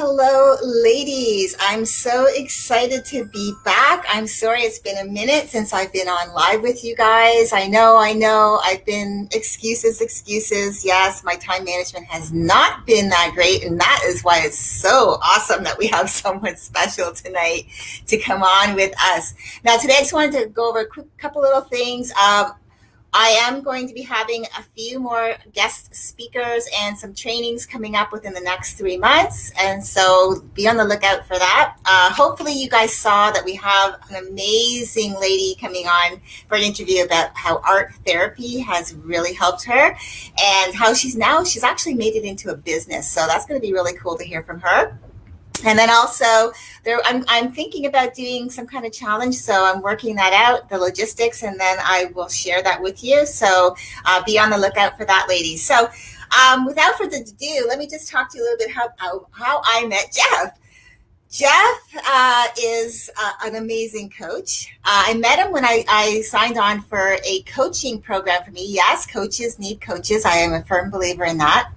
Hello, ladies. I'm so excited to be back. I'm sorry it's been a minute since I've been on live with you guys. I know. I've been excuses. Yes, my time management has not been that great, and that is why it's so awesome that we have someone special tonight to come on with us. Now, today I just wanted to go over a quick couple little things. I am going to be having a few more guest speakers and some trainings coming up within the next 3 months. And so be on the lookout for that. Hopefully you guys saw that we have an amazing lady coming on for an interview about how art therapy has really helped her and how she's actually made it into a business. So that's going to be really cool to hear from her. And then also, I'm thinking about doing some kind of challenge, so I'm working that out, the logistics, and then I will share that with you. So be on the lookout for that, ladies. So without further ado, let me just talk to you a little bit how I met Jeff. Jeff is an amazing coach. I met him when I signed on for a coaching program for me. Yes, coaches need coaches. I am a firm believer in that.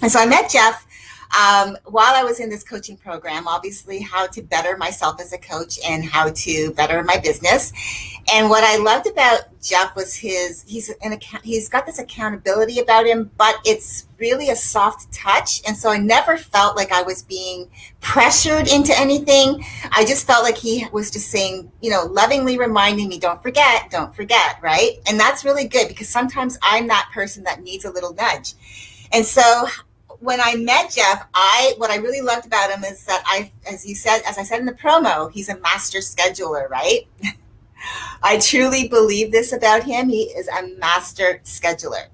And so I met Jeff while I was in this coaching program, obviously how to better myself as a coach and how to better my business. And what I loved about Jeff was he's got this accountability about him, but it's really a soft touch. And so I never felt like I was being pressured into anything. I just felt like he was just saying, lovingly reminding me, don't forget, right? And that's really good because sometimes I'm that person that needs a little nudge. And so when I met Jeff, what I really loved about him is that as I said in the promo, he's a master scheduler, right? I truly believe this about him. He is a master scheduler.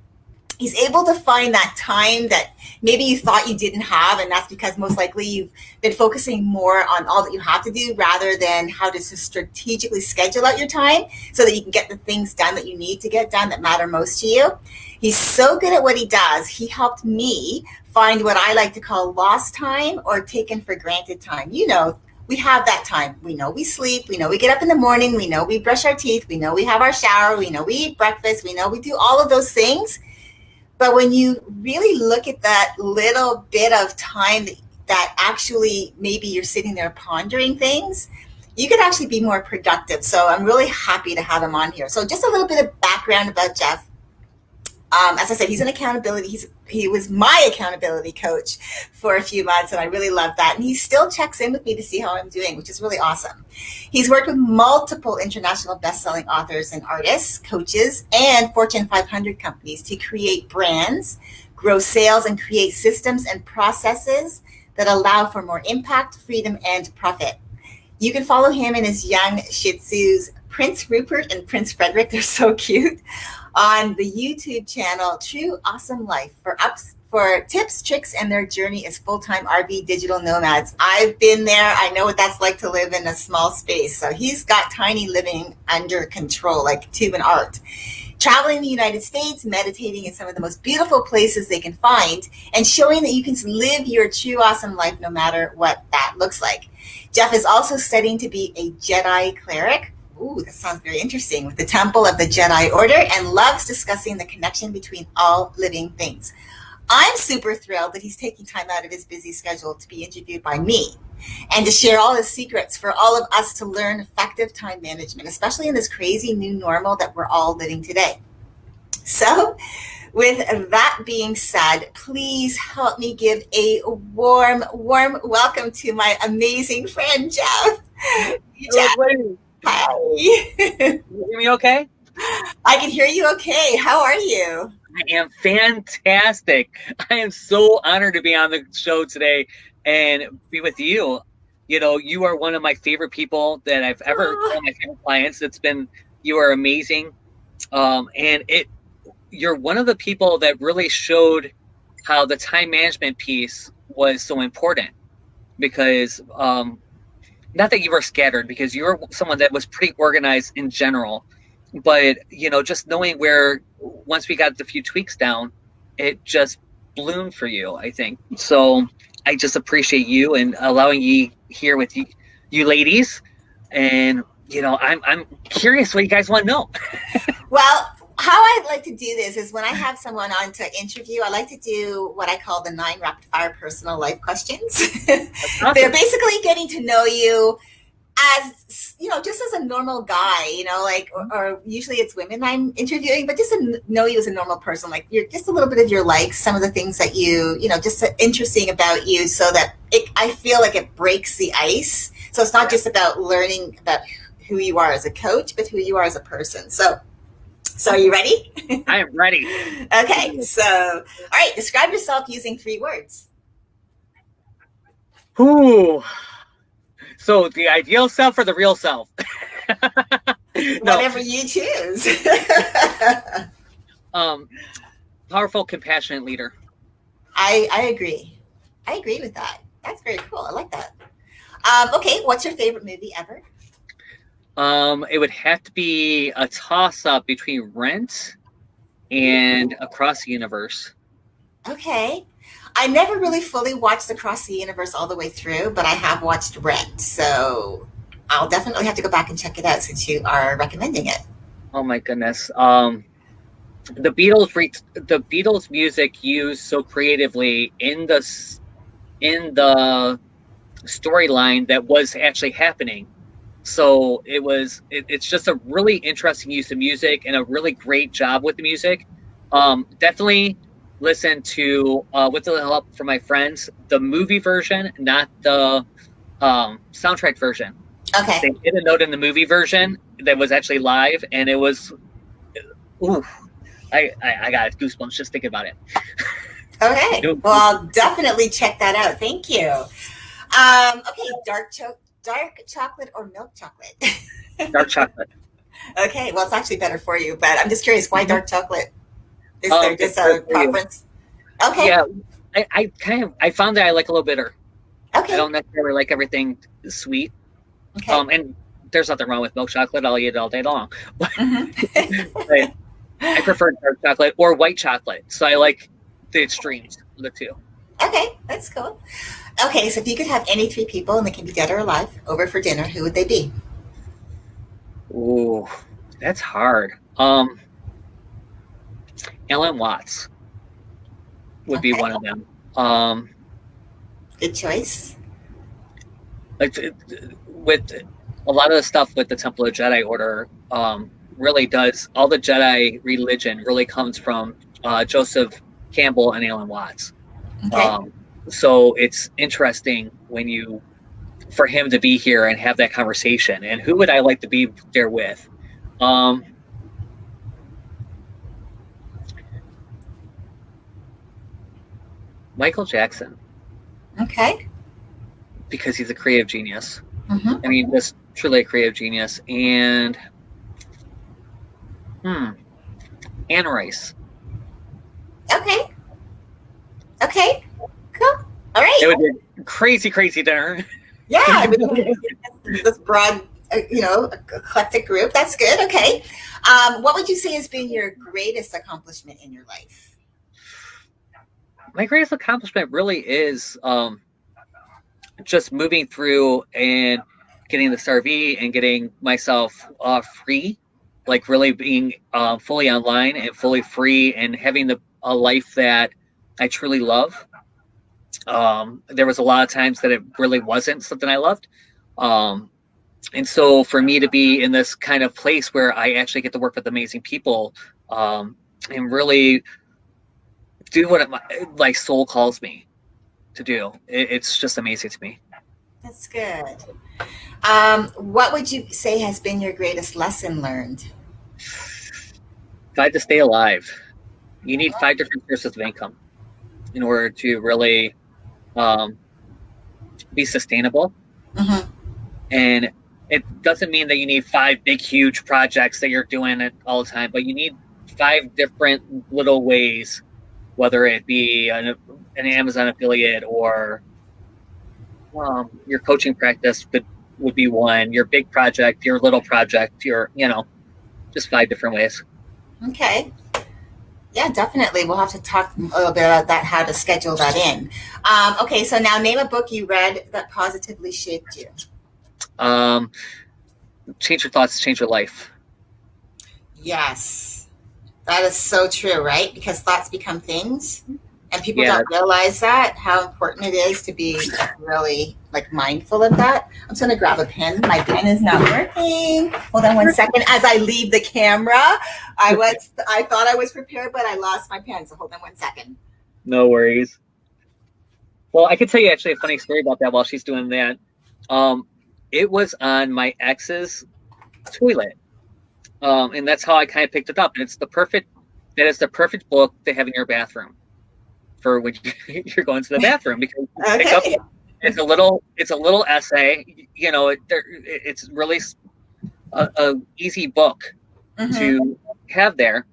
He's able to find that time that maybe you thought you didn't have, and that's because most likely you've been focusing more on all that you have to do rather than how to strategically schedule out your time so that you can get the things done that you need to get done that matter most to you. He's so good at what he does. He helped me find what I like to call lost time or taken for granted time. We have that time. We know we sleep. We know we get up in the morning. We know we brush our teeth. We know we have our shower. We know we eat breakfast. We know we do all of those things. But when you really look at that little bit of time that actually maybe you're sitting there pondering things, you could actually be more productive. So I'm really happy to have him on here. So just a little bit of background about Jeff. As I said, he's an accountability. He was my accountability coach for a few months, and I really love that. And he still checks in with me to see how I'm doing, which is really awesome. He's worked with multiple international best-selling authors and artists, coaches, and Fortune 500 companies to create brands, grow sales, and create systems and processes that allow for more impact, freedom, and profit. You can follow him and his young Shih Tzus, Prince Rupert and Prince Frederick. They're so cute. On the YouTube channel, True Awesome Life, for tips, tricks, and their journey as full-time RV digital nomads. I've been there. I know what that's like to live in a small space. So he's got tiny living under control, like tube and art. Traveling the United States, meditating in some of the most beautiful places they can find, and showing that you can live your true awesome life no matter what that looks like. Jeff is also studying to be a Jedi cleric. Ooh, that sounds very interesting, with the Temple of the Jedi Order, and loves discussing the connection between all living things. I'm super thrilled that he's taking time out of his busy schedule to be interviewed by me and to share all his secrets for all of us to learn effective time management, especially in this crazy new normal that we're all living today. So with that being said, please help me give a warm welcome to my amazing friend, Jeff. Jeff. Hi. You hear me okay? I can hear you okay. How are you? I am fantastic. I am so honored to be on the show today and be with you. You are one of my favorite people that I've ever one of my favorite clients. You are amazing. You're one of the people that really showed how the time management piece was so important because not that you were scattered, because you were someone that was pretty organized in general, but just knowing where, once we got the few tweaks down, it just bloomed for you, I think. So I just appreciate you and allowing me here with you ladies. And I'm curious what you guys want to know. Well, how I like to do this is when I have someone on to interview, I like to do what I call the 9 rapid fire personal life questions. That's They're awesome. basically getting to know you as, just as a normal guy, like, or usually it's women I'm interviewing, but just to know you as a normal person, like you're just a little bit of your likes, some of the things that just interesting about you, so that I feel like it breaks the ice. So it's not Yeah, just about learning about who you are as a coach, but who you are as a person. So are you ready? I am ready. Okay. So, all right. Describe yourself using 3 words. Ooh. So the ideal self or the real self? No. Whatever you choose. Um, Powerful, compassionate leader. I agree. I agree with that. That's very cool. I like that. Okay. What's your favorite movie ever? It would have to be a toss up between Rent and Across the Universe. Okay. I never really fully watched Across the Universe all the way through, but I have watched Rent. So I'll definitely have to go back and check it out since you are recommending it. Oh my goodness. The Beatles music used so creatively in the storyline that was actually happening. So it's just a really interesting use of music and a really great job with the music. Definitely listen to with the help from my friends, the movie version, not the soundtrack version. Okay. They did a note in the movie version that was actually live, and it was ooh, I got goosebumps just thinking about it. Okay. It Well, was I'll definitely check that out. Thank you. Okay. Dark chocolate or milk chocolate? dark chocolate. Okay. Well, it's actually better for you, but I'm just curious, why Mhm. dark chocolate? Is there It's just better a for you. preference? Okay. Yeah, I found that I like a little bitter. I Okay. don't necessarily like everything sweet. Okay. And there's nothing wrong with milk chocolate. I'll eat it all day long. But Mm-hmm. I prefer dark chocolate or white chocolate. So I like the extremes of the two. Okay. That's cool. Okay. So if you could have any 3 people, and they can be dead or alive, over for dinner, who would they be? Ooh, that's hard. Alan Watts would be Okay. one of them. Um, Good choice. like with a lot of the stuff with the Temple of Jedi Order, really does all the Jedi religion really comes from Joseph Campbell and Alan Watts. Okay. Um, so it's interesting when you for him to be here and have that conversation. And who would I like to be there with? Um, Michael Jackson, Okay. because he's a creative genius. I Mm-hmm. mean, just truly a creative genius. And hmm, Anne Rice. Okay. Okay. Cool. All It right. would be a crazy, crazy dinner. Yeah. I mean, this broad, eclectic group. That's good. Okay. What would you say has been your greatest accomplishment in your life? My greatest accomplishment really is just moving through and getting this RV and getting myself free, like really being fully online and fully free and having a life that I truly love. There was a lot of times that it really wasn't something I loved. Um, and so for me to be in this kind of place where I actually get to work with amazing people and really do what my soul calls me to do, it's just amazing to me. That's good. What would you say has been your greatest lesson learned? If I had to stay alive, you need 5 different sources of income in order to really um, be sustainable. Mm-hmm. And it doesn't mean that you need 5 big, huge projects that you're doing it all the time, but you need 5 different little ways, whether it be an Amazon affiliate or your coaching practice would be one, your big project, your little project, just 5 different ways. Okay. Yeah, definitely. We'll have to talk a little bit about that, how to schedule that in. Okay, so now name a book you read that positively shaped you. Um, Change your thoughts, change your life. Yes. That is so true, right? Because thoughts become things, and people Yeah, don't realize that how important it is to be really like mindful of that. I'm just gonna grab a pen. My pen is not working. Hold on one second. As I leave the camera, I thought I was prepared, but I lost my pen. So hold on one second. no worries. Well, I could tell you actually a funny story about that while she's doing that. Um, it was on my ex's toilet, and that's how I kind of picked it up. And it's the perfect. That is the perfect book to have in your bathroom for when you're going to the bathroom, because you pick up. Okay. It's a little essay. It's really a easy book Mm-hmm. to have there,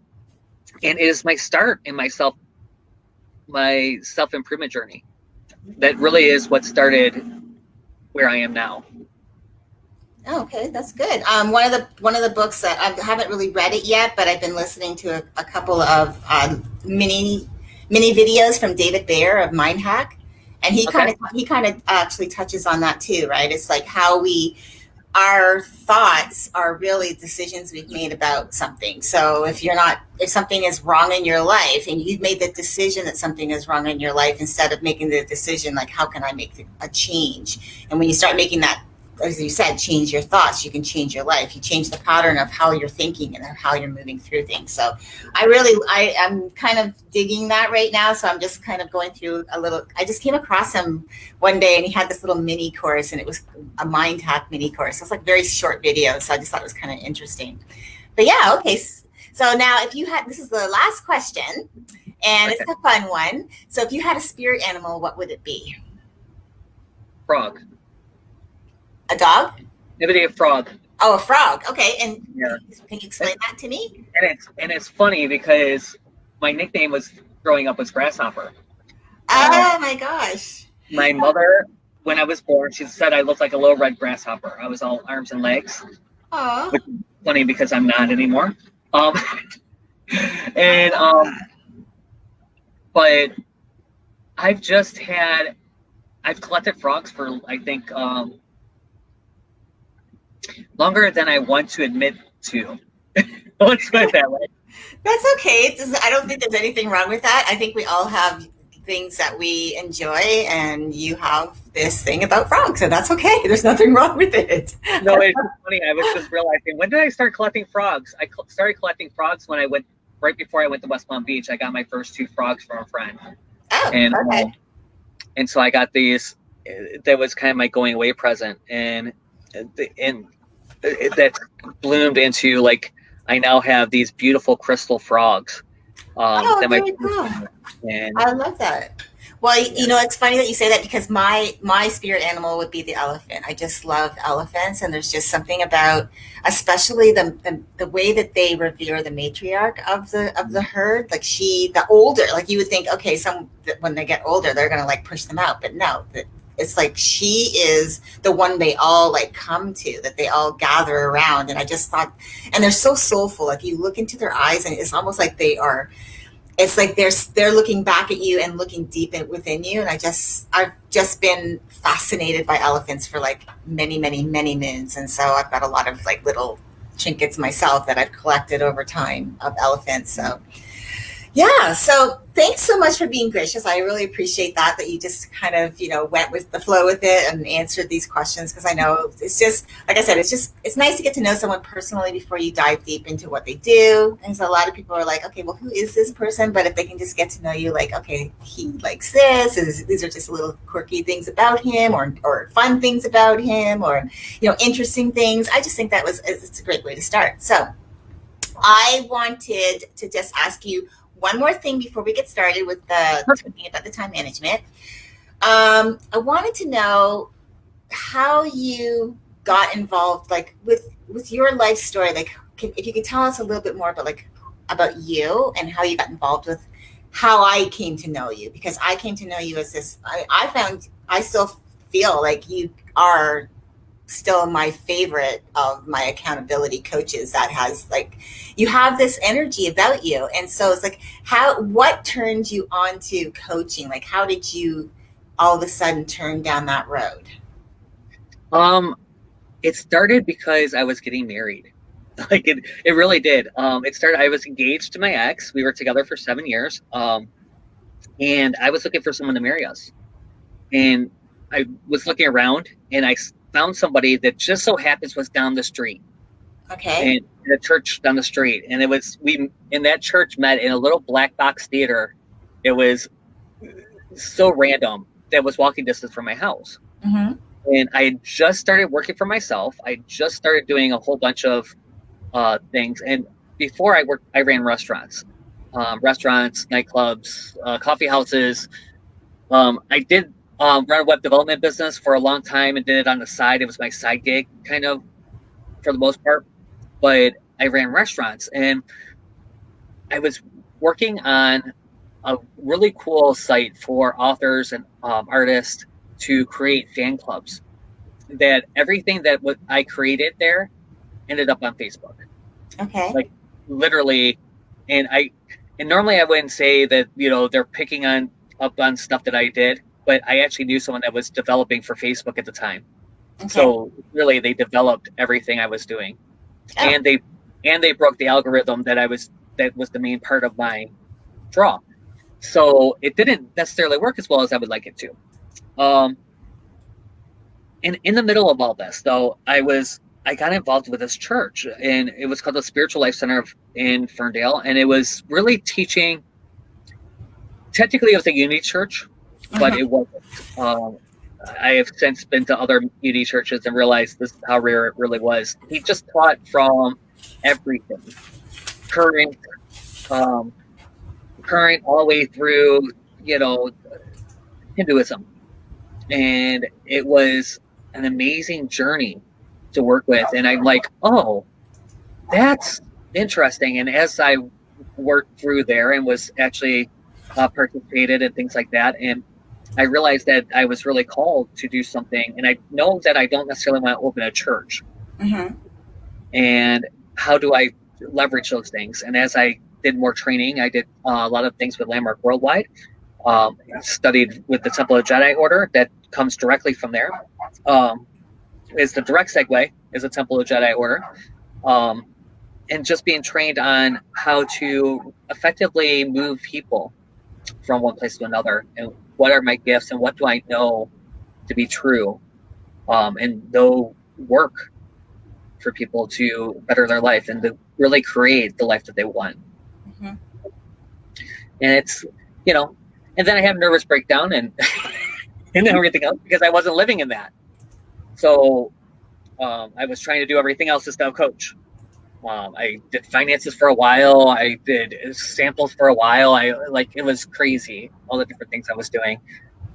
and it is my start in my self improvement journey. That really is what started where I am now. Oh, okay, that's good. One of the books that I haven't really read it yet, but I've been listening to a couple of mini videos from David Bayer of Mind Hack, and Okay. he kind of actually touches on that too, right? It's like how we our thoughts are really decisions we've made about something. So if something is wrong in your life and you've made the decision that something is wrong in your life, instead of making the decision, like, how can I make a change? And when you start making that, as you said, change your thoughts, you can change your life. You change the pattern of how you're thinking and how you're moving through things. So I'm kind of digging that right now. So I'm just kind of going through I just came across him one day and he had this little mini course, and it was a mind hack mini course. It's like very short videos. So I just thought it was kind of interesting. But yeah, okay. So now this is the last question, and it's Okay. a fun one. So if you had a spirit animal, what would it be? Frog. A dog? Maybe a frog. Oh, a frog. Okay. And Yeah. can you explain that to me? And it's funny because my nickname was growing up was Grasshopper. Um, Oh my gosh. my mother, when I was born, she said I looked like a little red grasshopper. I was all arms and legs, Oh, which is funny because I'm not anymore. Um, I and love that. but I've just had I've collected frogs for I think longer than I want to admit to. Let's put it that way. That's okay. I don't think there's anything wrong with that. I think we all have things that we enjoy, and you have this thing about frogs, and that's okay. There's nothing wrong with it. No, it's just funny. I was just realizing, when did I start collecting frogs? I started collecting frogs when I went right before I went to West Palm Beach. I got my first two frogs from a friend, Oh, and okay. and so I got these. That was kind of my going away present, and that bloomed into, like, I now have these beautiful crystal frogs Oh, that my very cool. and I love that. Well, yeah. it's funny that you say that, because my spirit animal would be the elephant. I just love elephants, and there's just something about, especially the way that they revere the matriarch of the herd. Like, the older, like, you would think, okay, when they get older, they're gonna like push them out, but no, it's like she is the one they all like come to, that they all gather around. And I just thought, and they're so soulful. Like, you look into their eyes, and it's almost like it's like they're looking back at you and looking deep within you. And I've just been fascinated by elephants for like many, many, many moons. And so I've got a lot of like little trinkets myself that I've collected over time of elephants. So yeah. So thanks so much for being gracious. I really appreciate that you just kind of, went with the flow with it and answered these questions. Because I know it's just, like I said, it's nice to get to know someone personally before you dive deep into what they do. And so a lot of people are like, okay, well, who is this person? But if they can just get to know you, like, okay, he likes this, and these are just little quirky things about him, or fun things about him, or, interesting things. I just think it's a great way to start. So I wanted to just ask you one more thing before we get started with talking about the time management. I wanted to know how you got involved, like with your life story. Like, if you could tell us a little bit more about, like, about you and how you got involved with how I came to know you, because I came to know you as this. I still feel like you are still my favorite of my accountability coaches, that has, like, you have this energy about you. And so it's like, what turned you on to coaching? Like, how did you all of a sudden turn down that road? Um, it started because I was getting married. Like it really did. It started. I was engaged to my ex. We were together for 7 years. And I was looking for someone to marry us. And I was looking around, and I found somebody that just so happens was down the street, Okay. and in a church down the street. And it was we in that church met in a little black box theater. It was so random that was walking distance from my house. Mm-hmm. And I had just started working for myself. I just started doing a whole bunch of things. And before I worked, I ran restaurants, nightclubs, coffee houses. I did run a web development business for a long time and did it on the side. It was my side gig, kind of, for the most part. But I ran restaurants, and I was working on a really cool site for authors and artists to create fan clubs. That everything that I created there ended up on Facebook, Okay. like literally. And normally I wouldn't say that they're picking on up on stuff that I did, but I actually knew someone that was developing for Facebook at the time. Okay. So really, they developed everything I was doing, Oh. and they broke the algorithm that was the main part of my draw. So it didn't necessarily work as well as I would like it to. And in the middle of all this, though, I got involved with this church, and it was called the Spiritual Life Center in Ferndale, and it was really teaching. Technically, it was a unity church, but Mhm. it wasn't. I have since been to other unity churches and realized this is how rare it really was. He just taught from everything, current, um, current all the way through, you know, Hinduism, and it was an amazing journey to work with. And I'm like, oh, that's interesting. And as I worked through there and was actually participated and things like that, and I realized that I was really called to do something. And I know that I don't necessarily want to open a church. Mhm. And how do I leverage those things? And as I did more training, I did a lot of things with Landmark Worldwide. Studied with the Temple of Jedi Order that comes directly from there. Is the direct segue is the Temple of Jedi Order. And just being trained on how to effectively move people from one place to another, and what are my gifts, and what do I know to be true, and they'll work for people to better their life and to really create the life that they want. Mhm. And it's, you know, and then I have nervous breakdown and and everything else because I wasn't living in that. So I was trying to do everything else instead of coach. I did finances for a while. I did samples for a while. It was crazy, all the different things I was doing.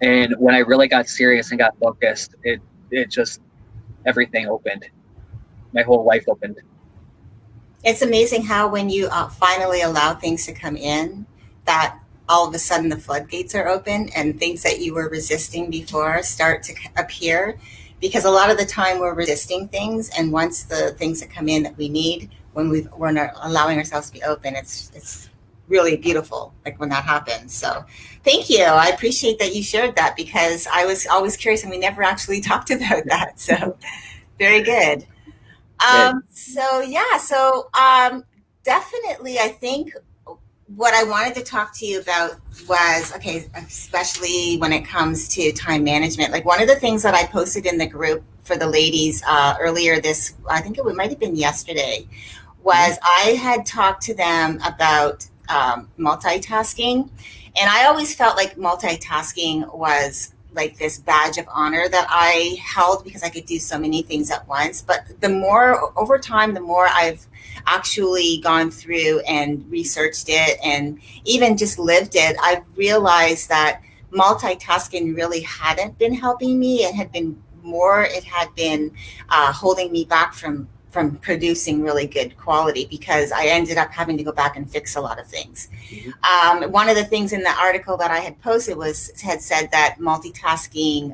And when I really got serious and got focused, it just everything opened. My whole life opened. It's amazing how when you finally allow things to come in, that all of a sudden the floodgates are open and things that you were resisting before start to appear. Because a lot of the time we're resisting things, and once the things that come in that we need, when we're not allowing ourselves to be open, it's really beautiful. Like when that happens. So, thank you. I appreciate that you shared that because I was always curious, and we never actually talked about that. So, very good. Good. Definitely, I think what I wanted to talk to you about was okay, especially when it comes to time management. Like one of the things that I posted in the group for the ladies earlier this, I think it might have been yesterday, Mm-hmm. was I had talked to them about multitasking. And I always felt like multitasking was like this badge of honor that I held because I could do so many things at once. But the more over time, the more I've actually gone through and researched it and even just lived it, I've realized that multitasking really hadn't been helping me. It had been holding me back from producing really good quality because I ended up having to go back and fix a lot of things. Mm-hmm. One of the things in the article that I had posted had said that multitasking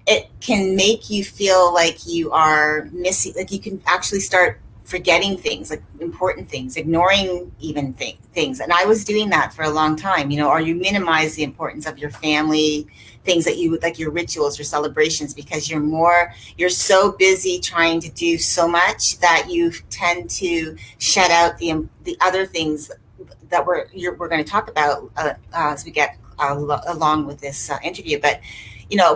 it can make you feel like you are missing, like you can actually start forgetting things, like important things, ignoring even things. And I was doing that for a long time, or you minimize the importance of your family, things that you like, your rituals, your celebrations, because you're so busy trying to do so much that you tend to shut out the other things that we're going to talk about as we get along with this interview. But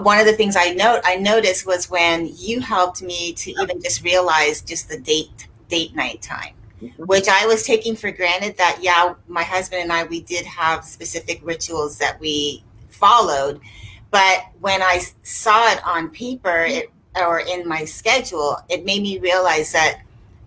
one of the things I noticed was when you helped me to even just realize just the date night time, which I was taking for granted. That, yeah, my husband and I, we did have specific rituals that we followed, but when I saw it on paper, or in my schedule, it made me realize that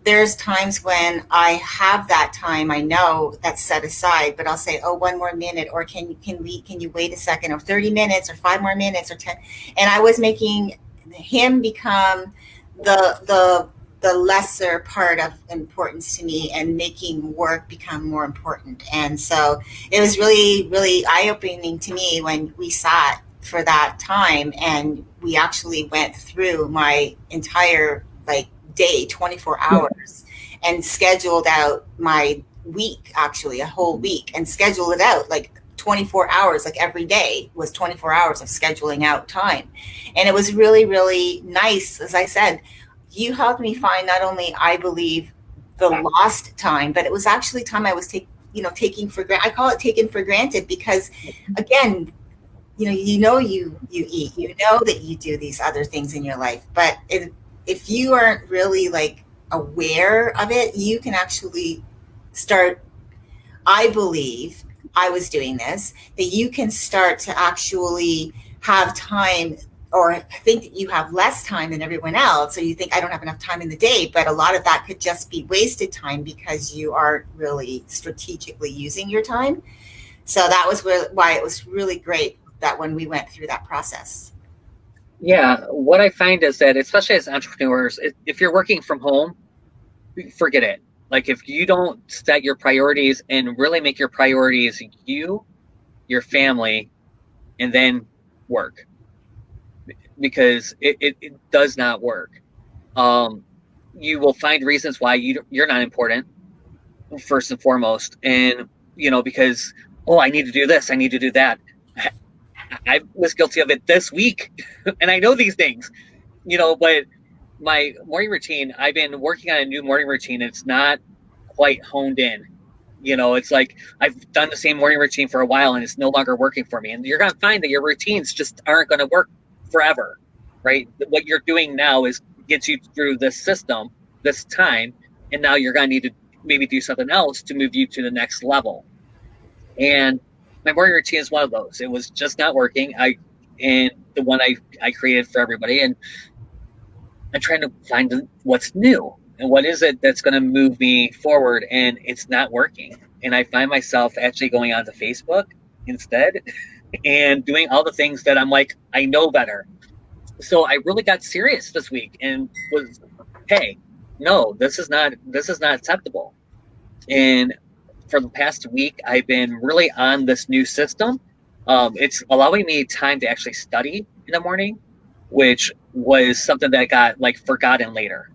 there's times when I have that time, I know that's set aside, but I'll say, oh, one more minute, or can you wait a second, or 30 minutes, or 5 more minutes, or 10. And I was making him become the lesser part of importance to me, and making work become more important. And so it was really, really eye-opening to me when we sat for that time, and we actually went through my entire, like, day, 24 hours, and scheduled out my week, actually a whole week, and scheduled it out like 24 hours, like every day was 24 hours of scheduling out time. And it was really, really nice. As I said, you helped me find, not only, I believe, the lost time, but it was actually time I was taking for granted. I call it taken for granted, because again, you eat, that you do these other things in your life, but if you aren't really, like, aware of it, you can actually start, I believe, I was doing this, that you can start to actually have time, or think that you have less time than everyone else. So you think, I don't have enough time in the day, but a lot of that could just be wasted time, because you aren't really strategically using your time. So that was why it was really great that when we went through that process. Yeah, what I find is that, especially as entrepreneurs, if you're working from home, forget it. Like, if you don't set your priorities and really make your priorities you, your family, and then work, because it does not work. Um, you will find reasons why you're not important, first and foremost. And, because, oh, I need to do this, I need to do that. I was guilty of it this week, and I know these things, but my morning routine, I've been working on a new morning routine. It's not quite honed in. It's like I've done the same morning routine for a while, and it's no longer working for me. And you're going to find that your routines just aren't going to work forever, right? What you're doing now is gets you through this system, this time, and now you're going to need to maybe do something else to move you to the next level. And my morning routine is one of those. It was just not working. And the one I created for everybody, and I'm trying to find what's new and what is it that's going to move me forward, and it's not working. And I find myself actually going onto Facebook instead and doing all the things that I'm like, I know better. So I really got serious this week and was, hey, no, this is not acceptable. And for the past week, I've been really on this new system. It's allowing me time to actually study in the morning, which was something that got, like, forgotten later.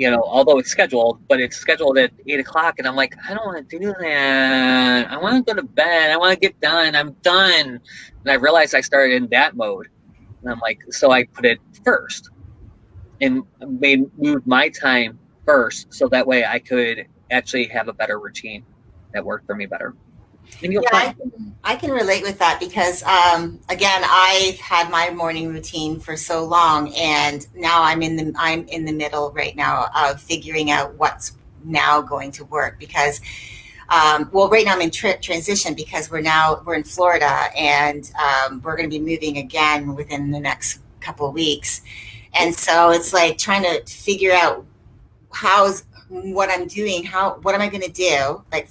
Although it's scheduled, but it's scheduled at 8 o'clock, and I'm like, I don't want to do that. I want to go to bed. I want to get done. I'm done. And I realized I started in that mode, and I'm like, so I put it first and moved my time first, so that way I could actually have a better routine that worked for me better. And you'll Yeah, find. I can relate with that, because, again, I've had my morning routine for so long, and now I'm in the middle right now of figuring out what's now going to work, because, well, right now I'm in transition, because we're in Florida, and we're going to be moving again within the next couple of weeks. And so it's like trying to figure out how's what I'm doing, what am I going to do? Like,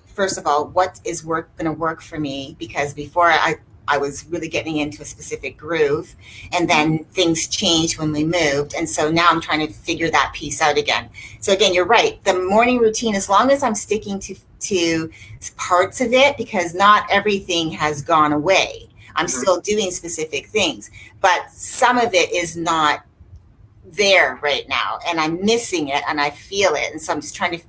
first of all, what is going to work for me? Because before I was really getting into a specific groove, and then things changed when we moved. And so now I'm trying to figure that piece out again. So again, you're right. The morning routine, as long as I'm sticking to parts of it, because not everything has gone away. I'm still doing specific things, but some of it is not there right now and I'm missing it and I feel it. And so I'm just trying to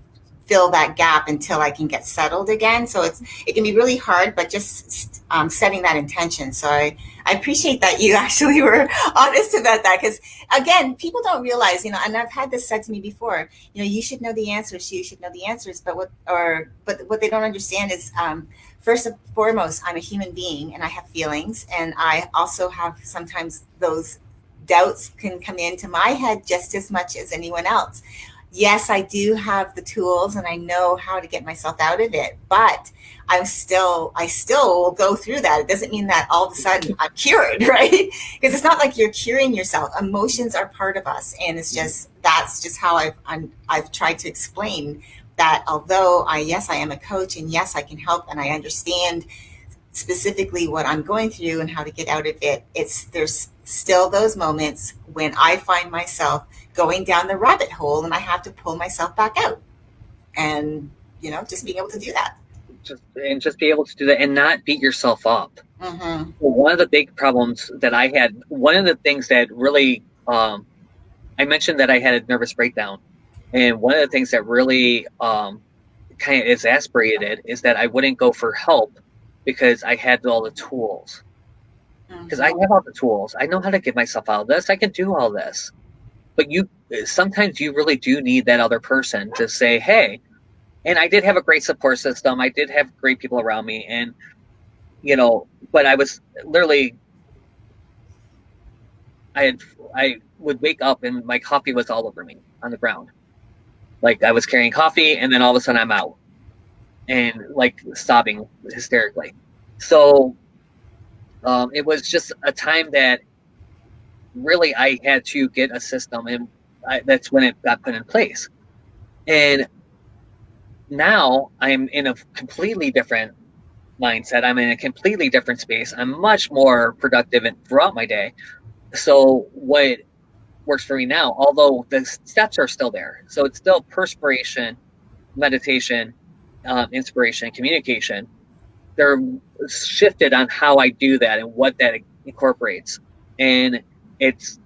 fill that gap until I can get settled again. So it can be really hard, but just setting that intention. So I appreciate that you actually were honest about that because again, people don't realize, and I've had this said to me before, you should know the answers, you should know the answers, but what they don't understand is first and foremost, I'm a human being and I have feelings, and I also have sometimes those doubts can come into my head just as much as anyone else. Yes, I do have the tools and I know how to get myself out of it, but I still will go through that. It doesn't mean that all of a sudden I'm cured, right? Because it's not like you're curing yourself. Emotions are part of us, and that's just how I've tried to explain that. Although yes, I am a coach, and yes, I can help, and I understand specifically what I'm going through and how to get out of it. There's still those moments when I find myself going down the rabbit hole and I have to pull myself back out. And just being able to do that. Just be able to do that and not beat yourself up. Mm-hmm. Well, one of the big problems that I had, one of the things that really, I mentioned that I had a nervous breakdown, and one of the things that really kind of exasperated it is that I wouldn't go for help because I had all the tools. Because I have all the tools, I know how to get myself out of this. I can do all this, but sometimes you really do need that other person to say, "Hey." And I did have a great support system. I did have great people around me, and but I was literally, I would wake up and my coffee was all over me on the ground. Like I was carrying coffee, and then all of a sudden I'm out and like sobbing hysterically. So it was just a time that really I had to get a system, and that's when it got put in place. And now I'm in a completely different mindset. I'm in a completely different space. I'm much more productive throughout my day. So what works for me now, although the steps are still there, so it's still perspiration, meditation, inspiration, communication. They're shifted on how I do that and what that incorporates. And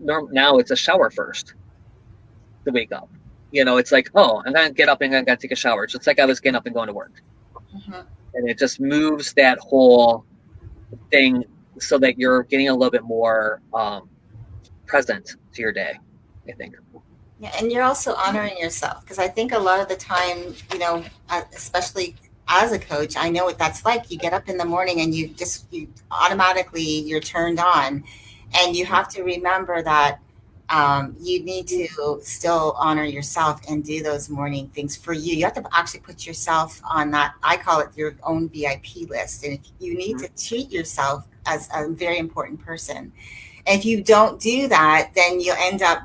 now it's a shower first to wake up. It's like, oh, I'm gonna get up and I'm gonna take a shower. Just like I was getting up and going to work. Mm-hmm. And it just moves that whole thing so that you're getting a little bit more present to your day, I think. Yeah, and you're also honoring yourself because I think a lot of the time, especially as a coach, I know what that's like. You get up in the morning and you automatically you're turned on, and you have to remember that you need to still honor yourself and do those morning things for you. You have to actually put yourself on that. I call it your own VIP list, and if you need to treat yourself as a very important person. And if you don't do that, then you'll end up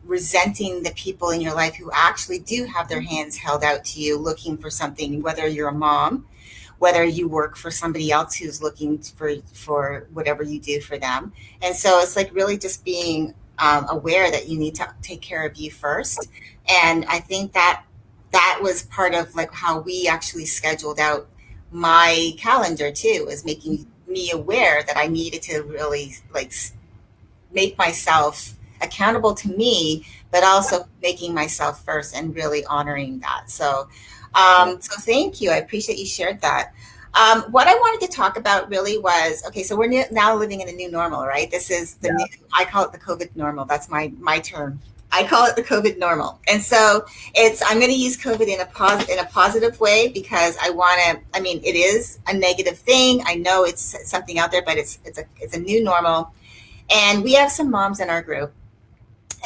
resenting the people in your life who actually do have their hands held out to you, looking for something. Whether you're a mom, whether you work for somebody else who's looking for whatever you do for them. And so it's like really just being aware that you need to take care of you first. And I think that was part of like how we actually scheduled out my calendar too, is making me aware that I needed to really like make myself accountable to me, but also making myself first and really honoring that. So thank you. I appreciate you shared that. What I wanted to talk about really was, okay, so we're now living in a new normal, right? This is the new, I call it the COVID normal. That's my term. I call it the COVID normal. And so I'm going to use COVID in a positive way because I mean, it is a negative thing. I know it's something out there, but it's a new normal. And we have some moms in our group.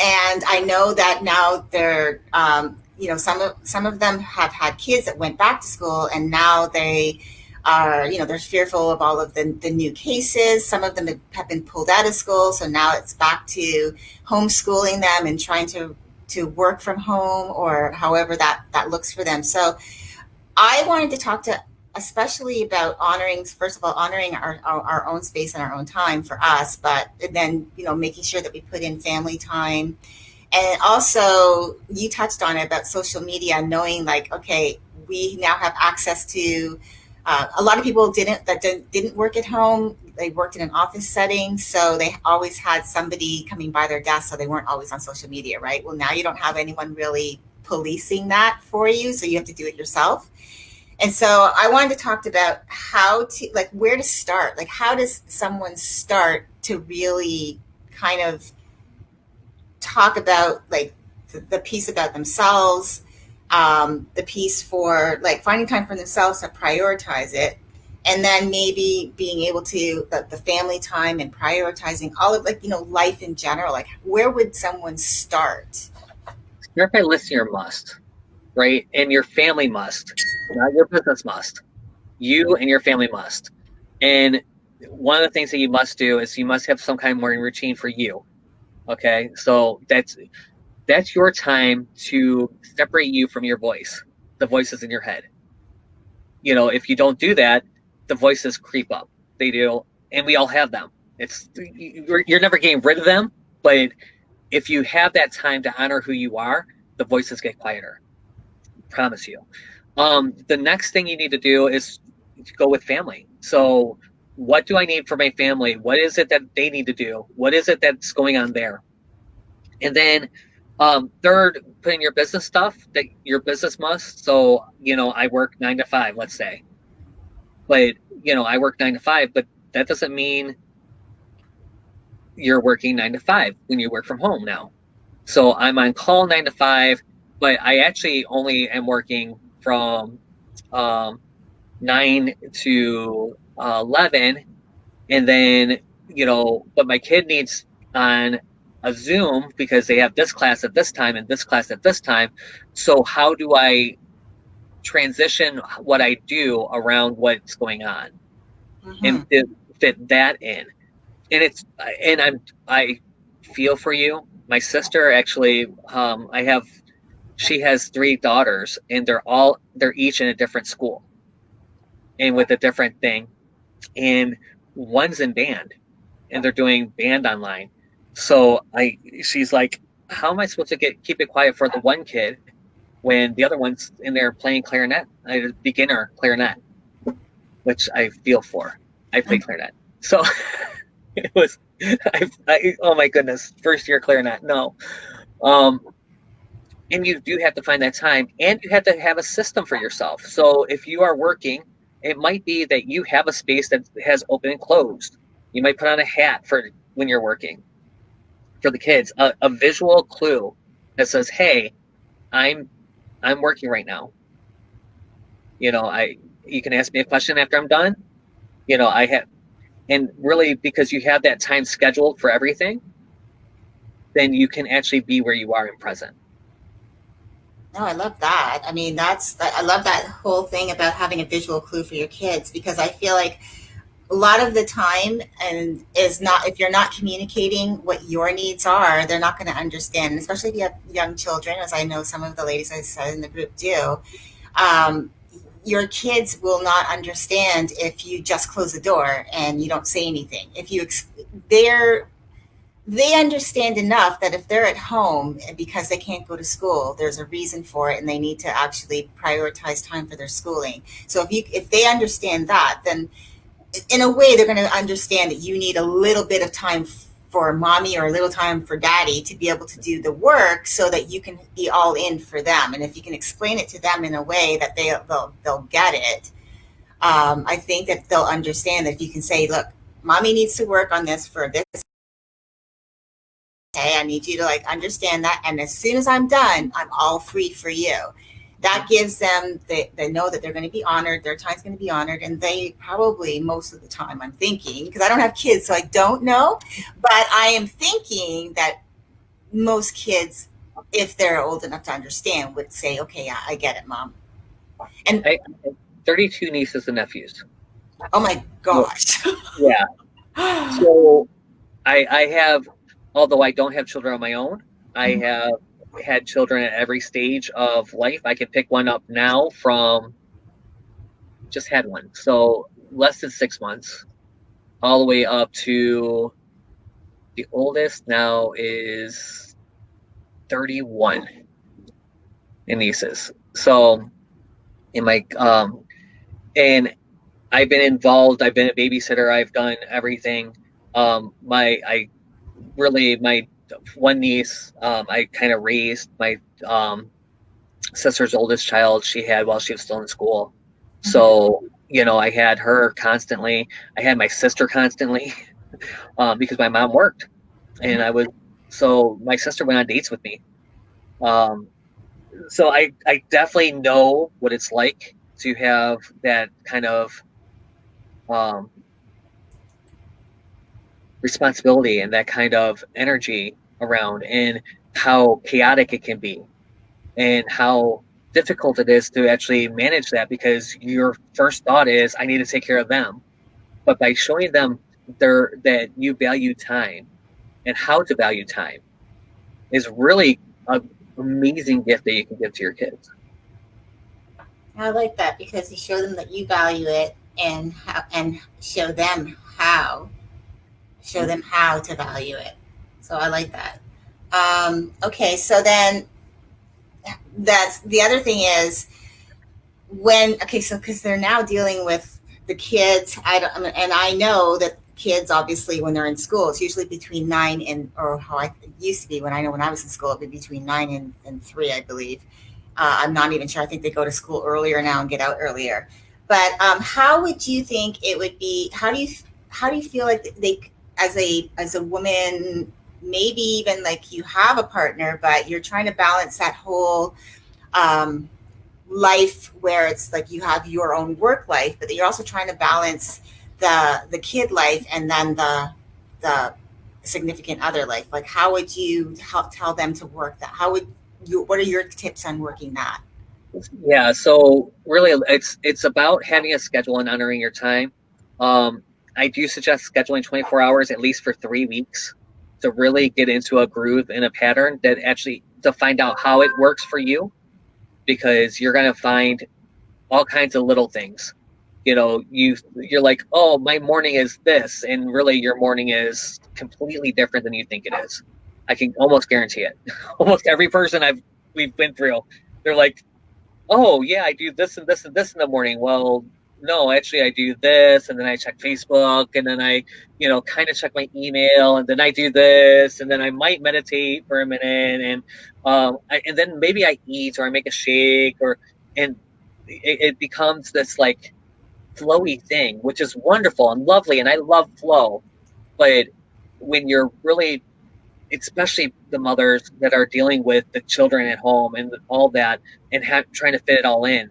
And I know that now they're, some of them have had kids that went back to school, and now they are, they're fearful of all of the new cases. Some of them have been pulled out of school, so now it's back to homeschooling them and trying to work from home or however that looks for them. So I wanted to talk to especially about honoring, first of all, honoring our own space and our own time for us, but then, making sure that we put in family time. And also you touched on it about social media, knowing like, okay, we now have access to A lot of people didn't work at home. They worked in an office setting, so they always had somebody coming by their desk, so they weren't always on social media, right? Well, now you don't have anyone really policing that for you, so you have to do it yourself. And so I wanted to talk about how to, like, where to start. Like, how does someone start to really kind of talk about, like, the piece about themselves, the piece for, like, finding time for themselves to prioritize it, and then maybe being able to, the family time and prioritizing all of, like, life in general. Like, where would someone start? Start by listing your must, right? And your family must, not your business must. You and your family must. And one of the things that you must do is you must have some kind of morning routine for you. Okay, so that's your time to separate you from your voice, the voices in your head. If you don't do that, the voices creep up. They do, and we all have them. You're never getting rid of them, but if you have that time to honor who you are, the voices get quieter. Promise you. The next thing you need to do is to go with family. So, what do I need for my family? What is it that they need to do? What is it that's going on there? And then, third, put in your business stuff that your business must. So, I work 9 to 5, let's say, but I work 9 to 5, but that doesn't mean you're working 9 to 5 when you work from home now. So I'm on call 9 to 5, but I actually only am working from um, 9 to 11, and then but my kid needs on a Zoom because they have this class at this time and this class at this time. So how do I transition what I do around what's going on and Mm-hmm. fit that in? And I feel for you. My sister actually, she has 3 daughters, and they're each in a different school and with a different thing. And one's in band, and they're doing band online. So she's like, how am I supposed to keep it quiet for the one kid when the other one's in there playing clarinet, a beginner clarinet, which I feel for. I play clarinet, so it was. Oh my goodness, first year clarinet. No, um, and you do have to find that time, and you have to have a system for yourself. So if you are working, it might be that you have a space that has open and closed. You might put on a hat for when you're working. For the kids, a visual clue that says, "Hey, I'm I'm working right now." I you can ask me a question after I'm done. I have, and really because you have that time scheduled for everything, then you can actually be where you are in present. No, I love that. I mean, I love that whole thing about having a visual clue for your kids, because I feel like a lot of the time, and is not, if you're not communicating what your needs are, they're not going to understand. And especially if you have young children, as I know some of the ladies I said in the group do. um, your kids will not understand if you just close the door and you don't say anything. If you they're they understand enough that if they're at home because they can't go to school, there's a reason for it, and they need to actually prioritize time for their schooling. So if they understand that, then in a way they're going to understand that you need a little bit of time for mommy or a little time for daddy to be able to do the work, so that you can be all in for them. And if you can explain it to them in a way that they'll get it, I think that they'll understand that if you can say, look, mommy needs to work on this for this. Okay, I need you to, like, understand that, and as soon as I'm done, I'm all free for you. That gives them, they know that they're going to be honored, their time's going to be honored, and they probably, most of the time, I'm thinking, because I don't have kids, so I don't know, but I am thinking that most kids, if they're old enough to understand, would say, okay, yeah, I get it, mom. And I 32 nieces and nephews. oh my So, gosh. yeah. So I have, although I don't have children of my own, I have had children at every stage of life. I can pick one up now from just had one. So less than 6 months, all the way up to the oldest now is 31 in nieces. So in my and I've been involved. I've been a babysitter. I've done everything. I really, my one niece, I kind of raised my um, sister's oldest child she had while she was still in school. Mhm. So, I had her constantly. I had my sister constantly because my mom worked, and so my sister went on dates with me. Um, so I definitely know what it's like to have that kind of um, responsibility and that kind of energy around, and how chaotic it can be, and how difficult it is to actually manage that, because your first thought is, I need to take care of them. But by showing them that you value time and how to value time is really an amazing gift that you can give to your kids. I like that because you show them that you value it and show them how to value it. So I like that. Okay, so then that's the other thing is when okay, so because they're now dealing with the kids, and I know that kids obviously when they're in school, it's usually between nine and or how I it used to be when I know when I was in school, it'd be between nine and three, I believe. I'm not even sure. I think they go to school earlier now and get out earlier. But how would you think it would be? How do you feel like they as a woman, maybe even like you have a partner, but you're trying to balance that whole um, life where it's like you have your own work life, but you're also trying to balance the kid life and then the significant other life. Like, how would you help tell them to work that? How would you? What are your tips on working that? Yeah, so really it's about having a schedule and honoring your time. Um, I do suggest scheduling 24 hours at least for 3 weeks to really get into a groove and a pattern that actually to find out how it works for you, because you're going to find all kinds of little things. You're like, oh, my morning is this, and really your morning is completely different than you think it is. I can almost guarantee it. Almost every person we've been through, they're like, oh yeah, I do this and this and this in the morning. Well, no, actually I do this, and then I check Facebook, and then I, kind of check my email, and then I do this, and then I might meditate for a minute, and and then maybe I eat or I make a shake, and it becomes this like flowy thing, which is wonderful and lovely, and I love flow. But when you're really, especially the mothers that are dealing with the children at home and all that, and trying to fit it all in.